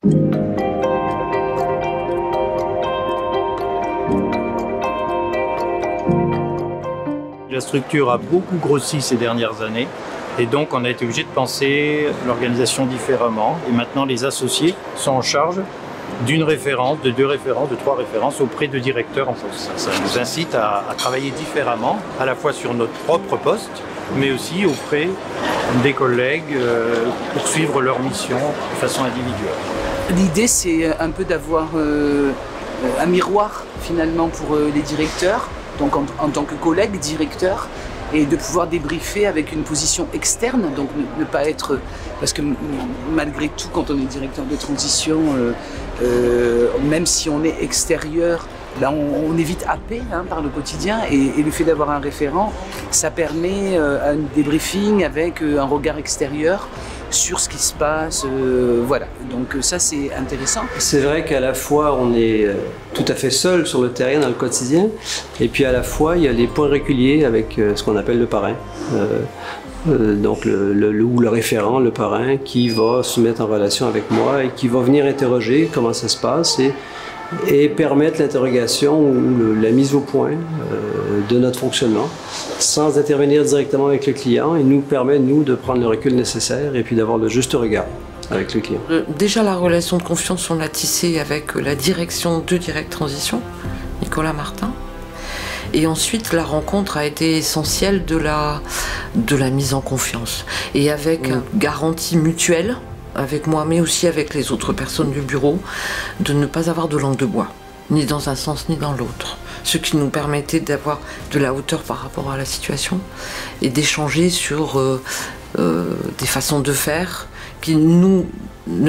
La structure a beaucoup grossi ces dernières années et donc on a été obligé de penser l'organisation différemment. Et maintenant les associés sont en charge d'une référence, de 2 références, de 3 références auprès de directeurs en poste. Ça nous incite à travailler différemment, à la fois sur notre propre poste, mais aussi auprès des collègues pour suivre leur mission de façon individuelle. L'idée, c'est un peu d'avoir un miroir finalement pour les directeurs, donc en tant que collègue directeur, et de pouvoir débriefer avec une position externe, donc ne pas être... Parce que malgré tout, quand on est directeur de transition, même si on est extérieur, là on est vite happé par le quotidien, et le fait d'avoir un référent, ça permet un débriefing avec un regard extérieur sur ce qui se passe, voilà. Donc ça c'est intéressant. C'est vrai qu'à la fois on est tout à fait seul sur le terrain dans le quotidien, et puis à la fois il y a les points réguliers avec ce qu'on appelle le parrain. Donc le référent, le parrain, qui va se mettre en relation avec moi et qui va venir interroger comment ça se passe et permettre l'interrogation ou la mise au point de notre fonctionnement sans intervenir directement avec le client, et nous permet, nous, de prendre le recul nécessaire et puis d'avoir le juste regard avec le client. Déjà, la relation de confiance, on l'a tissée avec la direction de Direct Transition, Nicolas Martin. Et ensuite, la rencontre a été essentielle de la mise en confiance. Et avec garantie mutuelle, avec moi, mais aussi avec les autres personnes du bureau, de ne pas avoir de langue de bois, ni dans un sens ni dans l'autre. Ce qui nous permettait d'avoir de la hauteur par rapport à la situation et d'échanger sur des façons de faire qui ne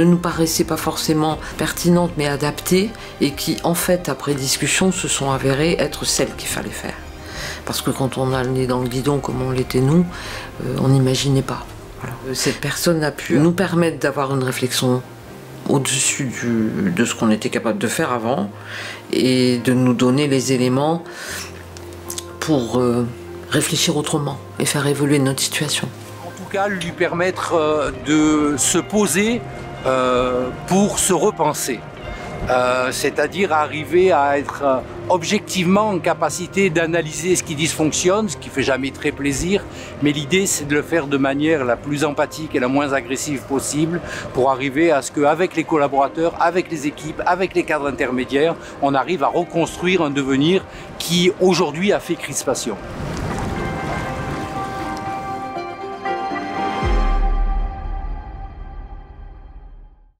nous paraissaient pas forcément pertinentes mais adaptées, et qui en fait après discussion se sont avérées être celles qu'il fallait faire. Parce que quand on a le nez dans le guidon comme on l'était nous, on n'imaginait pas. Voilà. Cette personne a pu nous permettre d'avoir une réflexion au-dessus de ce qu'on était capable de faire avant, et de nous donner les éléments pour réfléchir autrement et faire évoluer notre situation. En tout cas, lui permettre de se poser pour se repenser. C'est-à-dire arriver à être objectivement en capacité d'analyser ce qui dysfonctionne, ce qui ne fait jamais très plaisir, mais l'idée c'est de le faire de manière la plus empathique et la moins agressive possible pour arriver à ce qu'avec les collaborateurs, avec les équipes, avec les cadres intermédiaires, on arrive à reconstruire un devenir qui aujourd'hui a fait crispation.